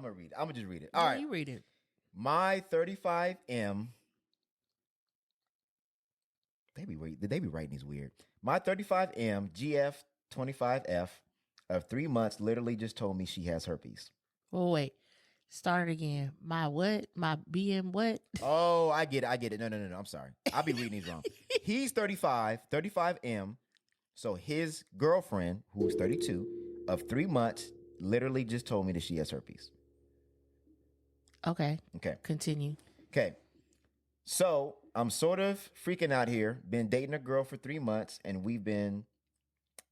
I'm gonna read it. I'm gonna just read it. All right, you read it. My 35M. Did they be writing these weird? My 35M GF25F of 3 months literally just told me she has herpes. Oh, wait. Start it again. My what? My BM what? Oh, I get it. No. I'm sorry. I'll be reading these wrong. He's 35M. So his girlfriend, who's 32, of 3 months, literally just told me that she has herpes. Okay. Okay. Continue. Okay. So I'm sort of freaking out here. Been dating a girl for 3 months, and we've been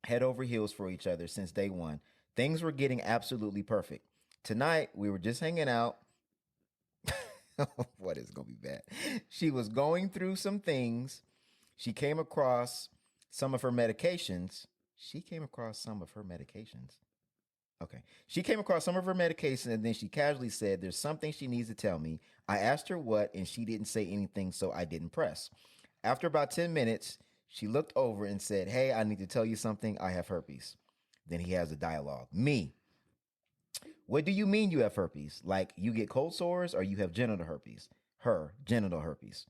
head over heels for each other since day one. Things were getting absolutely perfect. Tonight, we were just hanging out. What is going to be bad? She was going through some things. She came across some of her medications. Okay. She came across some of her medications, and then she casually said, there's something she needs to tell me. I asked her what, and she didn't say anything, so I didn't press. After about 10 minutes, she looked over and said, hey, I need to tell you something. I have herpes. Then he has a dialogue. Me. What do you mean you have herpes? Like you get cold sores or you have genital herpes? Her, genital herpes.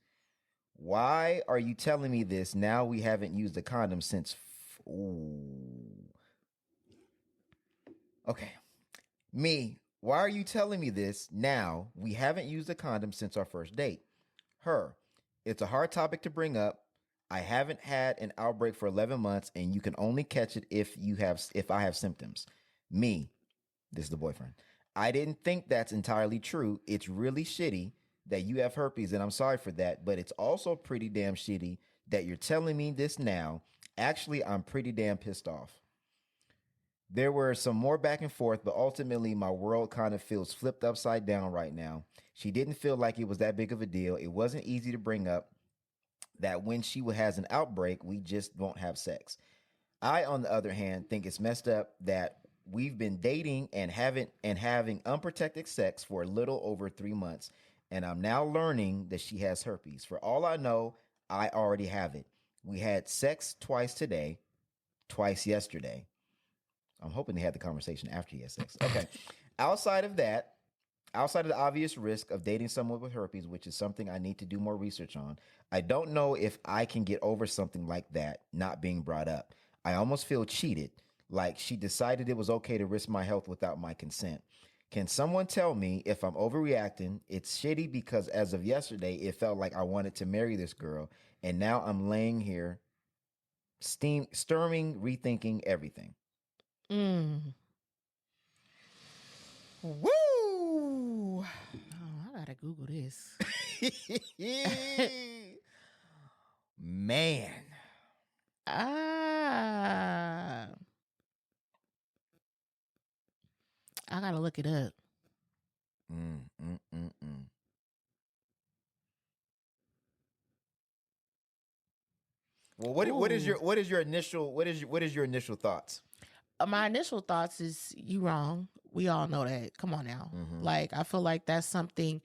Why are you telling me this now? We haven't used a condom since... Ooh. Okay. Me, why are you telling me this now? We haven't used a condom since our first date. Her, it's a hard topic to bring up. I haven't had an outbreak for 11 months and you can only catch it if I have symptoms. Me, this is the boyfriend. I didn't think that's entirely true. It's really shitty that you have herpes and I'm sorry for that, but it's also pretty damn shitty that you're telling me this now. Actually, I'm pretty damn pissed off. There were some more back and forth, but ultimately my world kind of feels flipped upside down right now. She didn't feel like it was that big of a deal. It wasn't easy to bring up that when she has an outbreak, we just won't have sex. I, on the other hand, think it's messed up that we've been dating and having unprotected sex for a little over 3 months, and I'm now learning that she has herpes. For all I know, I already have it. We had sex twice today, twice yesterday. I'm hoping they had the conversation after he had sex. Okay. Outside of the obvious risk of dating someone with herpes, which is something I need to do more research on, I don't know if I can get over something like that not being brought up. I almost feel cheated, like she decided it was okay to risk my health without my consent. Can someone tell me if I'm overreacting? It's shitty because as of yesterday, it felt like I wanted to marry this girl, and now I'm laying here stirring, rethinking everything. Woo! Oh, I gotta Google this. Man. I gotta look it up. Well, what is your initial thoughts? My initial thoughts is you wrong. We all know that. Come on now. Mm-hmm. Like, I feel like that's something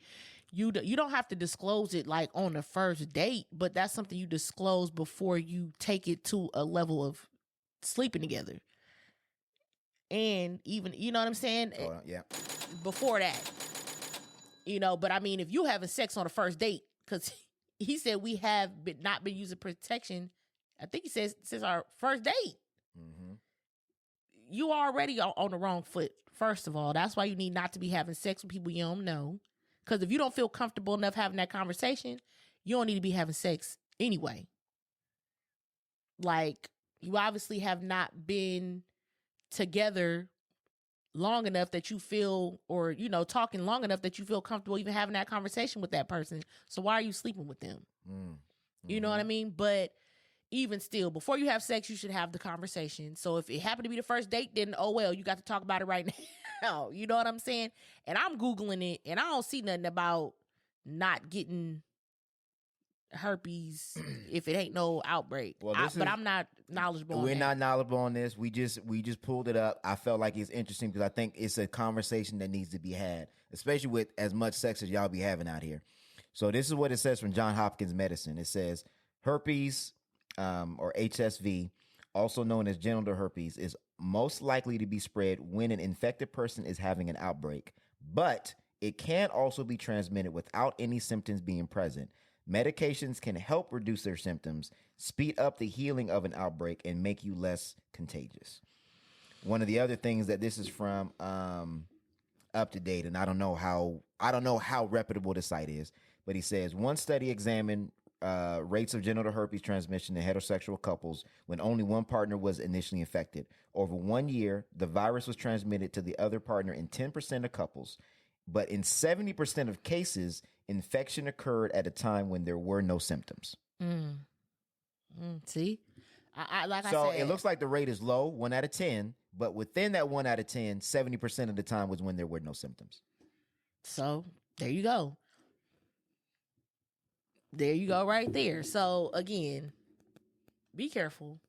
you don't have to disclose it like on the first date, but that's something you disclose before you take it to a level of sleeping together. And even, you know what I'm saying? Yeah. Before that, but I mean, if you having sex on the first date, because he said we have not been using protection, I think he says since our first date. Mm-hmm. You already on the wrong foot, first of all. That's why you need not to be having sex with people you don't know. Because if you don't feel comfortable enough having that conversation, you don't need to be having sex anyway. Like, you obviously have not been together long enough that you feel, or, talking long enough that you feel comfortable even having that conversation with that person. So why are you sleeping with them? Mm-hmm. You know what I mean? But even still, before you have sex, you should have the conversation. So if it happened to be the first date, then oh well, you got to talk about it right now. You know what I'm saying? And I'm Googling it, and I don't see nothing about not getting herpes if it ain't no outbreak. But I'm not knowledgeable on that. We're not knowledgeable on this. We just pulled it up. I felt like it's interesting because I think it's a conversation that needs to be had, especially with as much sex as y'all be having out here. So this is what it says from Johns Hopkins Medicine. It says herpes, or HSV, also known as genital herpes, is most likely to be spread when an infected person is having an outbreak. but it can also be transmitted without any symptoms being present. Medications can help reduce their symptoms, speed up the healing of an outbreak, and make you less contagious. One of the other things that this is from Up to Date, and I don't know how reputable the site is, but he says one study examined rates of genital herpes transmission in heterosexual couples when only one partner was initially infected. Over 1 year, the virus was transmitted to the other partner in 10% of couples, but in 70% of cases, infection occurred at a time when there were no symptoms. See? I so said, it looks like the rate is low, 1 out of 10, but within that 1 out of 10, 70% of the time was when there were no symptoms. So there you go. There you go right there. So again, be careful.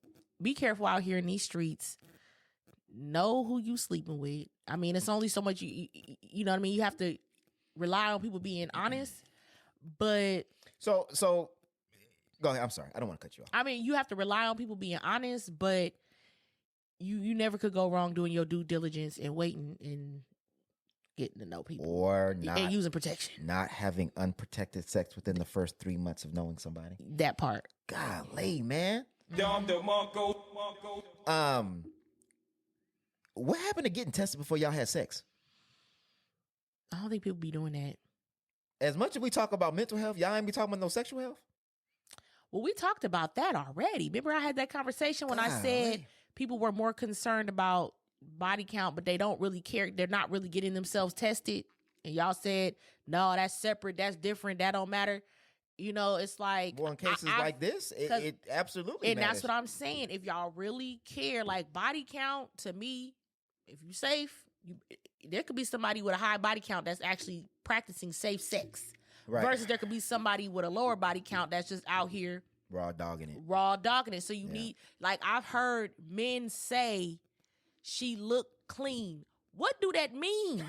Be careful out here in these streets. Know who you sleeping with. I mean, it's only so much you know what I mean? You have to rely on people being honest, but So go ahead. I'm sorry. I don't want to cut you off. I mean, you have to rely on people being honest, but you never could go wrong doing your due diligence and waiting and getting to know people. Or not. And using protection. Not having unprotected sex within the first 3 months of knowing somebody. That part. Golly, man. What happened to getting tested before y'all had sex? I don't think people be doing that. As much as we talk about mental health, y'all ain't be talking about no sexual health? Well, we talked about that already. Remember I had that conversation when I said people were more concerned about body count, but they don't really care. They're not really getting themselves tested. And y'all said, no, that's separate. That's different. That don't matter. You know, it's like... Well, in cases like this, it absolutely and matters. That's what I'm saying. If y'all really care, like body count, to me, if you're safe, there could be somebody with a high body count that's actually practicing safe sex. Right. Versus there could be somebody with a lower body count that's just out here raw dogging it. So you need, like, I've heard men say she looked clean. What do that mean?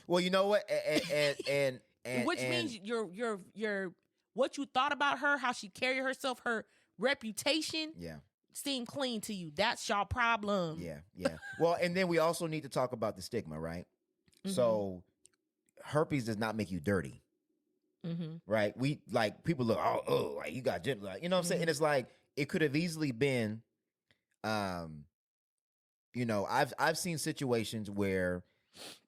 Well, you know what, and which means your what you thought about her, how she carried herself, her reputation, seemed clean to you. That's your problem. Yeah. Well, and then we also need to talk about the stigma, right? Mm-hmm. So herpes does not make you dirty. Mm-hmm. Right? We like people look, like you got genital, you know what I'm saying? And it's like it could have easily been, you know, I've seen situations where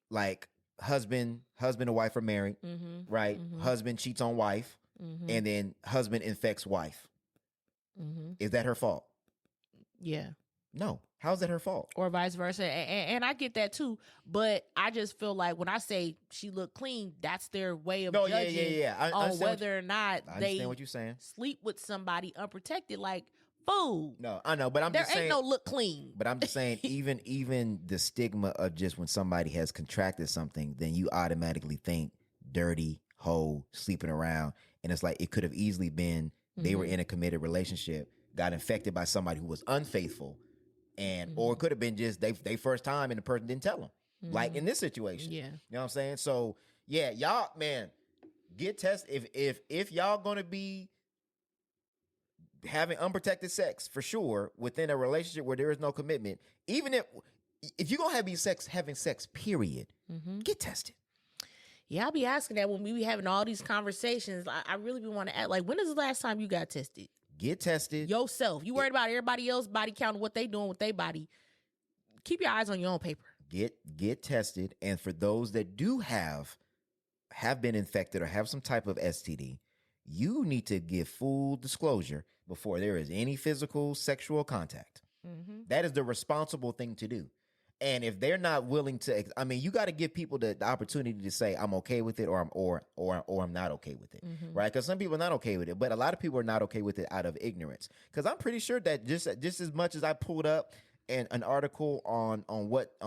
like husband and wife are married, right? Mm-hmm. Husband cheats on wife, and then husband infects wife. Mm-hmm. Is that her fault? Yeah. No. How's that her fault? Or vice versa. And I get that too. But I just feel like when I say she looked clean, that's their way of judging on whether or not they understand what you're saying. Sleep with somebody unprotected. Like, fool. No, I know, but there ain't no look clean. But I'm just saying, even the stigma of just when somebody has contracted something, then you automatically think dirty, hoe, sleeping around. And it's like it could have easily been they were in a committed relationship, got infected by somebody who was unfaithful. And or it could have been just they first time and the person didn't tell them. Like in this situation. Yeah. You know what I'm saying? So yeah, y'all, man, get tested. If y'all gonna be having unprotected sex for sure within a relationship where there is no commitment, even if you're gonna having sex, period, get tested. Yeah, I'll be asking that when we be having all these conversations. I really be want to ask, like, when is the last time you got tested? Get tested yourself. You worried about everybody else body count, what they doing with their body. Keep your eyes on your own paper. Get tested. And for those that do have been infected or have some type of STD, you need to give full disclosure before there is any physical sexual contact. That is the responsible thing to do. And if they're not willing to, I mean, you got to give people the opportunity to say, I'm okay with it, or I'm not okay with it, right? Because some people are not okay with it, but a lot of people are not okay with it out of ignorance. Because I'm pretty sure that just as much as I pulled up an article on what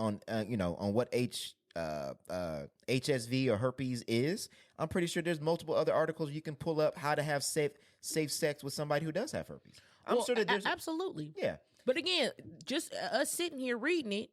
HSV or herpes is, I'm pretty sure there's multiple other articles you can pull up how to have safe sex with somebody who does have herpes. I'm sure that there's absolutely, yeah. But again, just us sitting here reading it.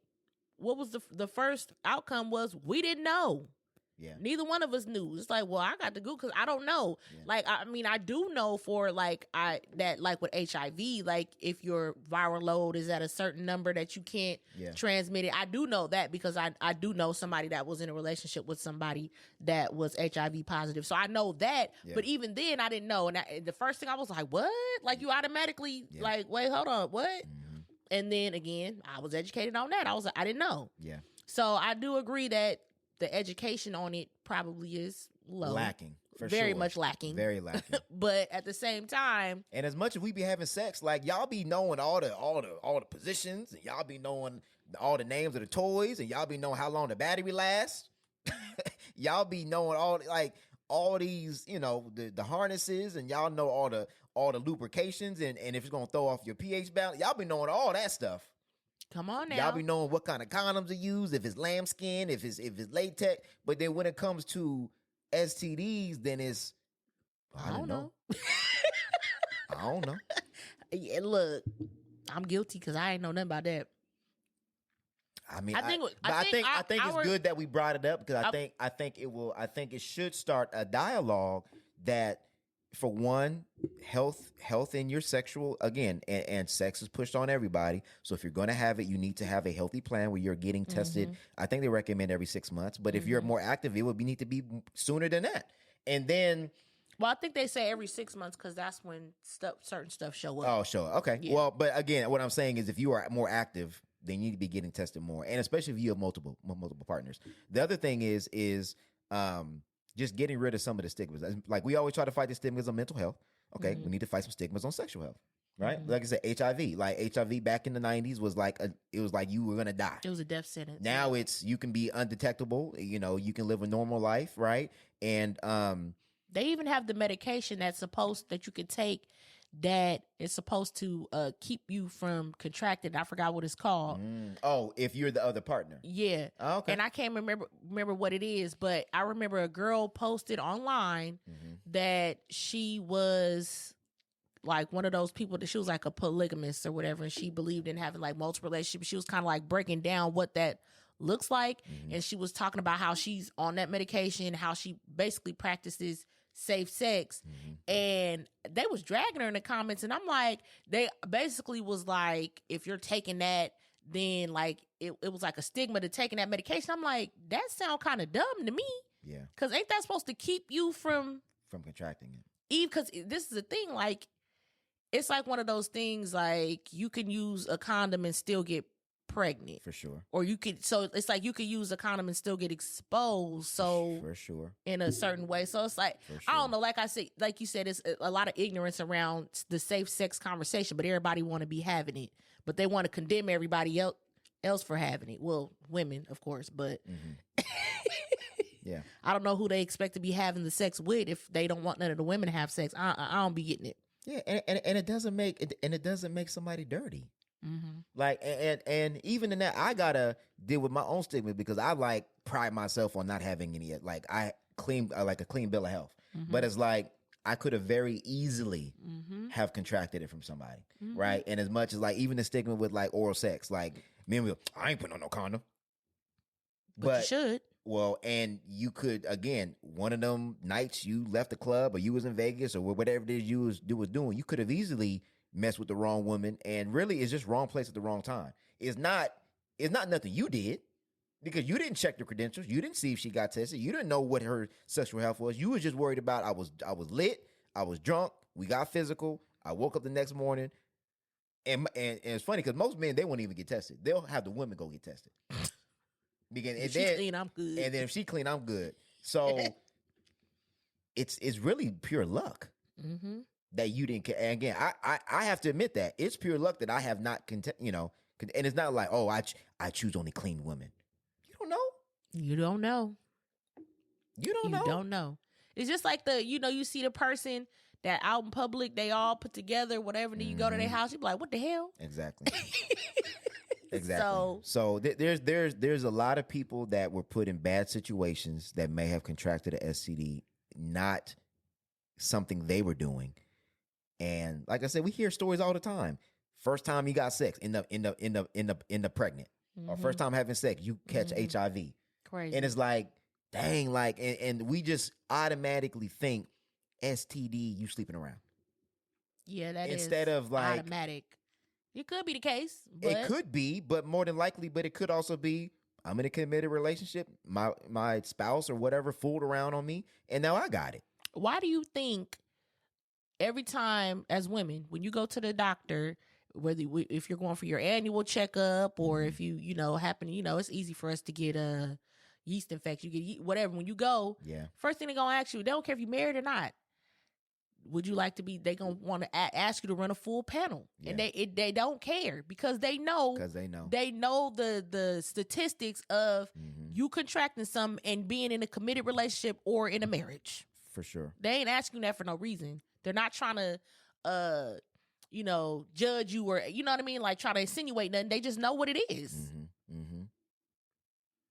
What was the first outcome was we didn't know. Yeah. Neither one of us knew. It's like, well, I got to go because I don't know. Yeah. Like, I mean, I do know for like with HIV, like if your viral load is at a certain number that you can't transmit it. I do know that because I do know somebody that was in a relationship with somebody that was HIV positive. So I know that. Yeah. But even then, I didn't know. And the first thing I was like, what? Like you automatically like, wait, hold on, what? Mm-hmm. And then again, I was educated on that. I was like, I didn't know. Yeah. So I do agree that the education on it probably is low. Lacking. For very sure. much lacking. Very lacking. But at the same time, and as much as we be having sex, like y'all be knowing all the positions, and y'all be knowing all the names of the toys, and y'all be knowing how long the battery lasts. Y'all be knowing all these, you know, the harnesses, and y'all know all the lubrications, and if it's gonna throw off your pH balance, y'all be knowing all that stuff. Come on now. Y'all be knowing what kind of condoms to use, if it's lambskin, if it's latex. But then when it comes to STDs, then it's I don't know. I don't know. Yeah, look, I'm guilty because I ain't know nothing about that. I mean, I think it's good that we brought it up because I think it should start a dialogue that, for one, health in your sexual, again, and sex is pushed on everybody. So if you're going to have it, you need to have a healthy plan where you're getting tested. Mm-hmm. I think they recommend every 6 months, but if you're more active, it would need to be sooner than that. And then, well, I think they say every 6 months because that's when certain stuff show up. Oh, sure, okay. Yeah. Well, but again, what I'm saying is, if you are more active, they need to be getting tested more, and especially if you have multiple partners. The other thing is just getting rid of some of the stigmas. Like, we always try to fight the stigmas on mental health. Okay, we need to fight some stigmas on sexual health, right? Like I said, HIV. Like HIV back in the 90s was like it was like you were gonna die. It was a death sentence. Now it's you can be undetectable. You know, you can live a normal life, right? And they even have the medication that you can take that is supposed to keep you from contracting. I forgot what it's called. Oh, if you're the other partner. Yeah. Oh, okay. And I can't remember what it is, but I remember a girl posted online that she was like one of those people that she was like a polygamist or whatever, and she believed in having like multiple relationships. She was kind of like breaking down what that looks like, and she was talking about how she's on that medication, how she basically practices safe sex, and they was dragging her in the comments, and I'm like, they basically was like, if you're taking that, then like it was like a stigma to taking that medication. I'm like, that sound kind of dumb to me. Yeah, because ain't that supposed to keep you from contracting it? Even because this is the thing, like it's like one of those things, like you can use a condom and still get pregnant, for sure, or you could, so it's like you could use a condom and still get exposed, so for sure, in a certain way. So it's like, sure. I don't know, like I said, like you said, it's a lot of ignorance around the safe sex conversation, but everybody want to be having it, but they want to condemn everybody else for having it. Well, women, of course, but yeah, I don't know who they expect to be having the sex with if they don't want none of the women to have sex. I don't be getting it. Yeah, and it doesn't make somebody dirty. Like, and even in that, I gotta deal with my own stigma because I like pride myself on not having any. Like, I like a clean bill of health, but it's like I could have very easily have contracted it from somebody, right? And as much as like even the stigma with like oral sex, like men will, I ain't putting on no condom, but you should. Well, and you could, again, one of them nights you left the club or you was in Vegas or whatever it is you was doing, you could have easily messed with the wrong woman, and really it's just wrong place at the wrong time. It's not nothing you did because you didn't check the credentials. You didn't see if she got tested. You didn't know what her sexual health was. You was just worried about I was lit, I was drunk, we got physical, I woke up the next morning. And it's funny because most men, they won't even get tested. They'll have the women go get tested. Because if she clean, I'm good. And then if she clean, I'm good. So it's really pure luck that you didn't. And again, I have to admit that it's pure luck that I have not, and it's not like, oh, I choose only clean women. You don't know. You don't know. You don't know. You don't know. It's just like you see the person that out in public, they all put together, whatever, and then you go to their house, you be like, what the hell? Exactly. Exactly. So there's a lot of people that were put in bad situations that may have contracted a STD, not something they were doing. And like I said, we hear stories all the time. First time you got sex, end up pregnant, or first time having sex, you catch HIV. Crazy. And it's like, dang, like, and we just automatically think STD, you sleeping around. Yeah, that Instead is of like automatic. It could be the case, but it could be, but more than likely, but it could also be I'm in a committed relationship. My spouse or whatever fooled around on me, and now I got it. why do you think every time as women, when you go to the doctor, if you're going for your annual checkup or if happen, it's easy for us to get a yeast infection, you get whatever. When you go, Yeah. first thing they're going to ask you, they don't care if you're married or not. Would you like to be, they going to want to ask you to run a full panel. Yeah. And they don't care because they know the statistics of you contracting something and being in a committed relationship or in a marriage. For sure. They ain't asking that for no reason. They're not trying to, judge you or, you know what I mean? Like try to insinuate nothing. They just know what it is. Mm-hmm. Mm-hmm.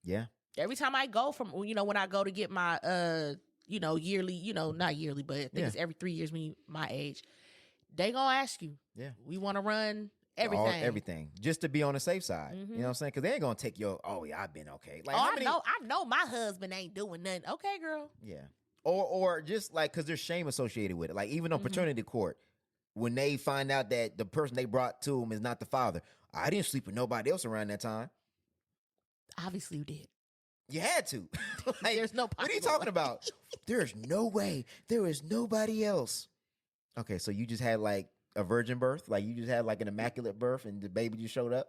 Yeah. Every time I go when I go to get my, yearly, not yearly, but I think it's every 3 years when you my age, they gonna ask you. Yeah. We want to run everything. Everything. Just to be on the safe side. You know what I'm saying? Because they ain't going to take your, I've been okay. Like, I know my husband ain't doing nothing. Okay, girl. Yeah. Or just like, because there's shame associated with it. Like, even on paternity court, when they find out that the person they brought to them is not the father, I didn't sleep with nobody else around that time. Obviously, you did. You had to. Like, there's no what are you talking about? There's no way. There is nobody else. Okay, so you just had like a virgin birth? Like you just had like an immaculate birth and the baby just showed up?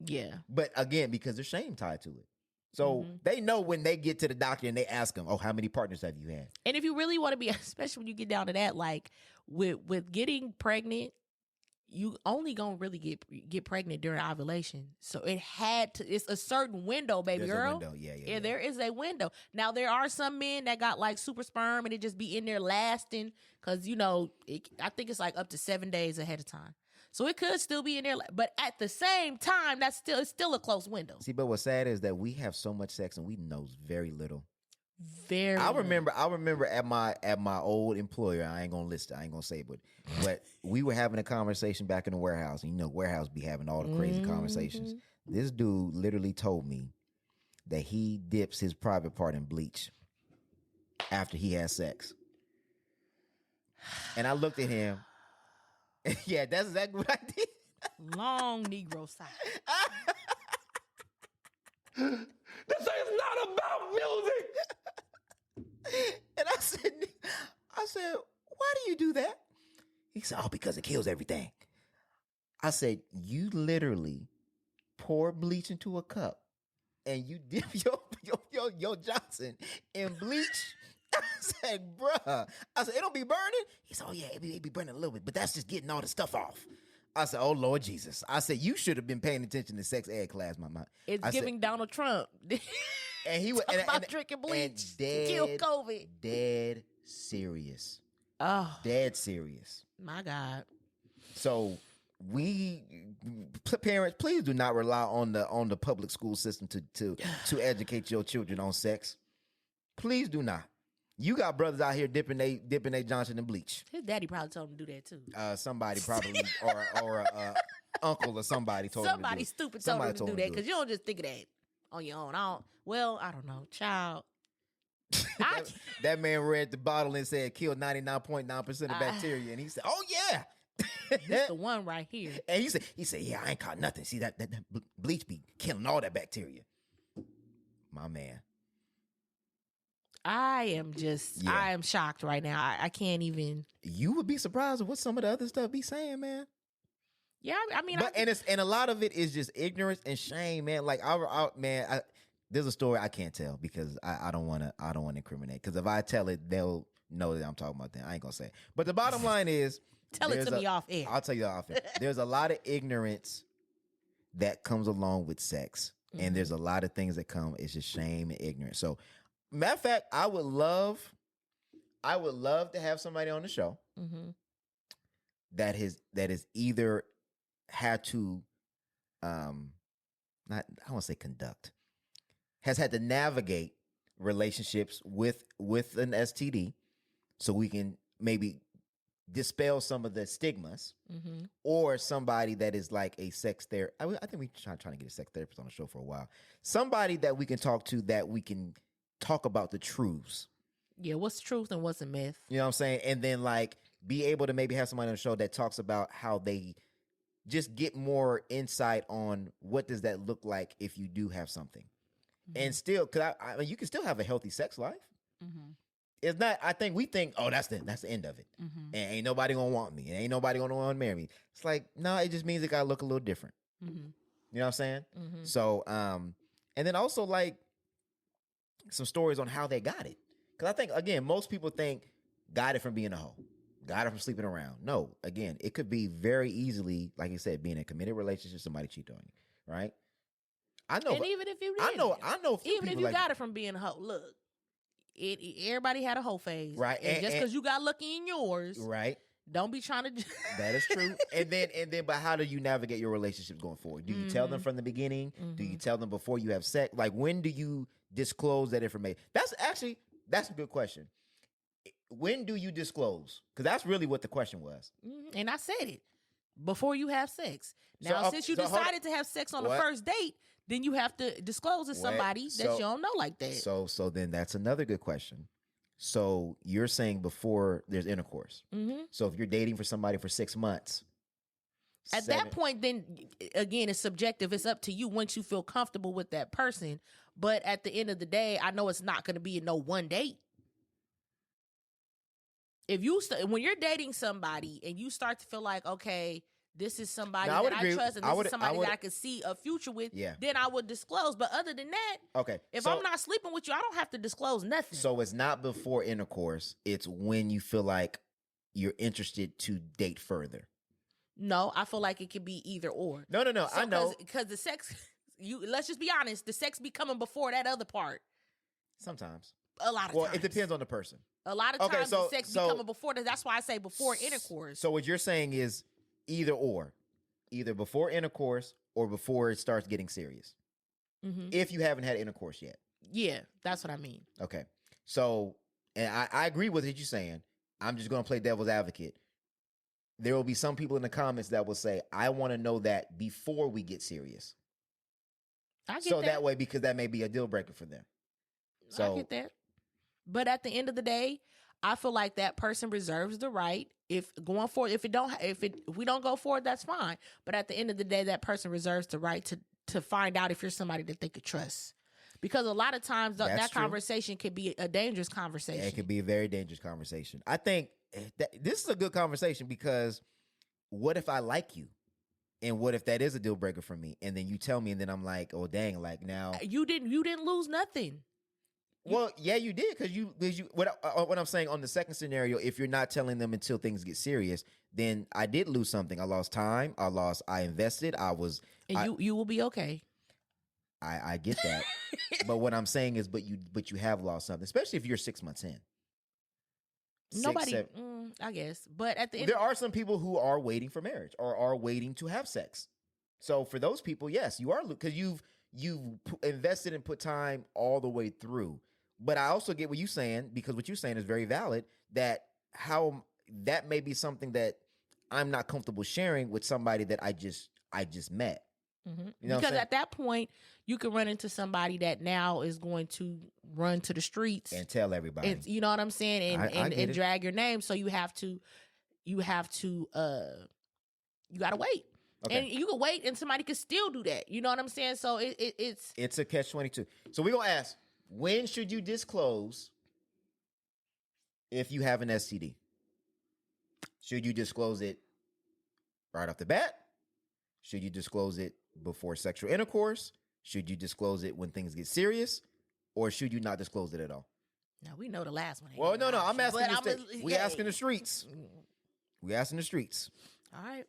Yeah. But again, because there's shame tied to it. So they know when they get to the doctor and they ask them, how many partners have you had? And if you really want to be, especially when you get down to that, like with getting pregnant, you only gonna really get pregnant during ovulation. So it's a certain window, baby There's girl. A window. Yeah. There is a window. Now there are some men that got like super sperm and it just be in there lasting because I think it's like up to 7 days ahead of time. So it could still be in there, but at the same time, it's still a close window. See, but what's sad is that we have so much sex and we know very little. Very. I remember at my old employer. I ain't gonna list it. I ain't gonna say it, but we were having a conversation back in the warehouse. And warehouse be having all the crazy conversations. This dude literally told me that he dips his private part in bleach after he has sex. And I looked at him. Yeah, that's exactly what I did. Long Negro side. This is not about music. And I said, why do you do that? He said, because it kills everything. I said, you literally pour bleach into a cup and you dip your Johnson in bleach. I said, bruh. I said, it don't be burning? He said, yeah, it be burning a little bit, but that's just getting all the stuff off. I said, oh, Lord Jesus. I said, you should have been paying attention to sex ed class, my mind. It's giving Donald Trump. And he was about drinking bleach to kill COVID. Dead serious. Oh. Dead serious. My God. So parents, please do not rely on the public school system to educate your children on sex. Please do not. You got brothers out here dipping they Johnson in bleach. His daddy probably told him to do that too. Somebody probably or uncle or somebody told him to do it. Somebody stupid told him to do that because you don't just think of that on your own. I don't know, child. That man read the bottle and said kill 99.9% of bacteria, and he said, "Oh yeah, this the one right here." And he said, "Yeah, I ain't caught nothing. See that bleach be killing all that bacteria." My man. I am shocked right now. I can't even. You would be surprised at what some of the other stuff be saying, man. Yeah, I mean, and a lot of it is just ignorance and shame, man. Like, there's a story I can't tell because I don't want to incriminate. Because if I tell it, they'll know that I'm talking about them. I ain't gonna say it. But the bottom line is, tell it to me off air. I'll tell you off air. There's a lot of ignorance that comes along with sex, and there's a lot of things that come. It's just shame and ignorance. So. Matter of fact, I would love to have somebody on the show that is either had to, I want to say conduct, has had to navigate relationships with an STD, so we can maybe dispel some of the stigmas, or somebody that is like a sex therapist. I think we're trying to get a sex therapist on the show for a while. Somebody that we can talk to that we can talk about the truths. Yeah, what's truth and what's a myth? You know what I'm saying? And then like be able to maybe have somebody on the show that talks about how they just get more insight on what does that look like if you do have something. And still, because I mean, you can still have a healthy sex life. It's not. I think we think, oh, that's the end of it, and ain't nobody gonna want me, and ain't nobody gonna want to marry me. It's like, no, it just means it gotta look a little different. You know what I'm saying? So, and then also like some stories on how they got it, because I think again, most people think got it from being a hoe, got it from sleeping around. No, again, it could be very easily, like you said, being in a committed relationship, somebody cheat on you, right? I know, and even if you I know, even if you got it from being a hoe, look, everybody had a hoe phase, right? And just because you got lucky in yours, right? Don't be trying to. That is true. And then, but how do you navigate your relationships going forward? Do you tell them from the beginning? Do you tell them before you have sex? Like, when do you disclose that information? That's a good question. When do you disclose? Because that's really what the question was. And I said it before you have sex. Now, since you decided to have sex on the first date, then you have to disclose to somebody that you don't know like that. So then that's another good question. So you're saying before there's intercourse. So if you're dating for somebody for 6 months. At that point, then again, it's subjective. It's up to you once you feel comfortable with that person. But at the end of the day, I know it's not going to be no one date. If you when you're dating somebody and you start to feel like, okay, this is somebody that I trust and this is somebody that I could see a future with, then I would disclose. But other than that, if I'm not sleeping with you, I don't have to disclose nothing. So it's not before intercourse. It's when you feel like you're interested to date further. No, I feel like it could be either or. No. So, I know. Because the sex, let's just be honest, the sex be coming before that other part. Sometimes. A lot of times. Well, it depends on the person. A lot of times the sex be coming before that. That's why I say before intercourse. So what you're saying is either or. Either before intercourse or before it starts getting serious. If you haven't had intercourse yet. Yeah, that's what I mean. Okay. So, and I agree with what you're saying. I'm just going to play devil's advocate. There will be some people in the comments that will say, I want to know that before we get serious. I get that way, because that may be a deal breaker for them. So, I get that. But at the end of the day, I feel like that person reserves the right. If going forward, if we don't go forward, that's fine. But at the end of the day, that person reserves the right to find out if you're somebody that they could trust. Because a lot of times that conversation could be a dangerous conversation. It could be a very dangerous conversation. I think this is a good conversation, because what if I like you? And what if that is a deal breaker for me? And then you tell me, and then I'm like, oh dang, like now you didn't lose nothing. Well, yeah, you did, because you what I'm saying on the second scenario, if you're not telling them until things get serious, then I did lose something. I lost time. I invested. You will be okay. I get that. But what I'm saying is, but you have lost something, especially if you're 6 months in. I guess. But at the end, there are some people who are waiting for marriage or are waiting to have sex. So for those people, yes, you are, because you've invested and put time all the way through. But I also get what you're saying, because what you're saying is very valid, that may be something that I'm not comfortable sharing with somebody that I just met. You know, because at that point you can run into somebody that now is going to run to the streets and tell everybody. You know what I'm saying? And drag your name. So you gotta wait. Okay. And you can wait, and somebody can still do that. You know what I'm saying? So it's a catch-22. So we're gonna ask, when should you disclose if you have an STD? Should you disclose it right off the bat? Should you disclose it before sexual intercourse? Should you disclose it when things get serious? Or should you not disclose it at all? Now, we know the last one. Well, no, I'm asking we asking the streets. We asking the streets. All right.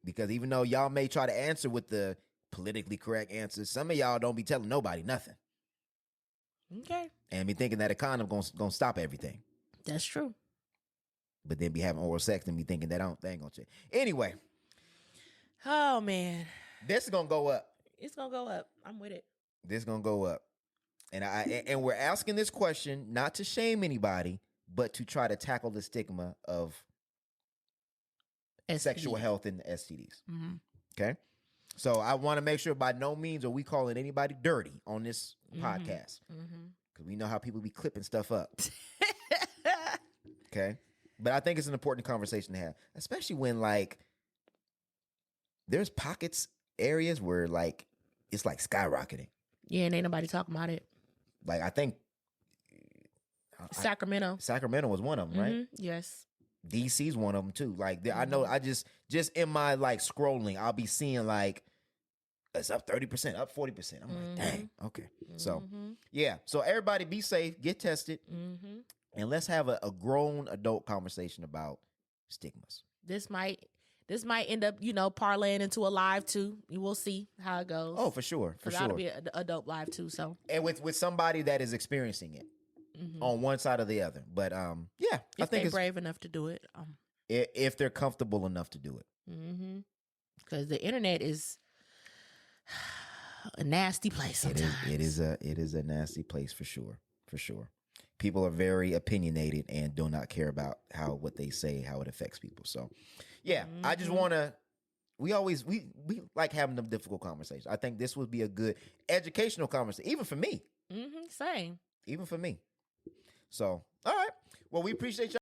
Because even though y'all may try to answer with the politically correct answers, some of y'all don't be telling nobody nothing. Okay. And be thinking that a condom gonna stop everything. That's true. But then be having oral sex and be thinking that they ain't gonna change. Anyway. Oh, man. This is gonna go up. It's gonna go up. I'm with it. This is gonna go up. And we're asking this question not to shame anybody, but to try to tackle the stigma of sexual health and STDs. Okay? So I want to make sure by no means are we calling anybody dirty on this podcast. Because because we know how people be clipping stuff up. Okay, but I think it's an important conversation to have, especially when like there's areas where like it's like skyrocketing. Yeah, and ain't nobody talking about it. Like I think Sacramento was one of them, right? Yes. DC's one of them too. Like I know, I just in my like scrolling, I'll be seeing like it's up 30%, up 40%. I'm like, dang, okay. So yeah, so everybody be safe, get tested, and let's have a grown adult conversation about stigmas. This might end up, parlaying into a live too. You will see how it goes. Oh, for sure, for sure. That'll be an adult live too. So and with somebody that is experiencing it on one side or the other. But yeah, if they're brave enough to do it, if they're comfortable enough to do it, because the internet is a nasty place sometimes. It is a nasty place for sure. People are very opinionated and do not care about what they say, how it affects people. So yeah, I just want to, we like having them difficult conversations. I think this would be a good educational conversation, even for me. Same. Even for me. So, all right. Well, we appreciate y'all.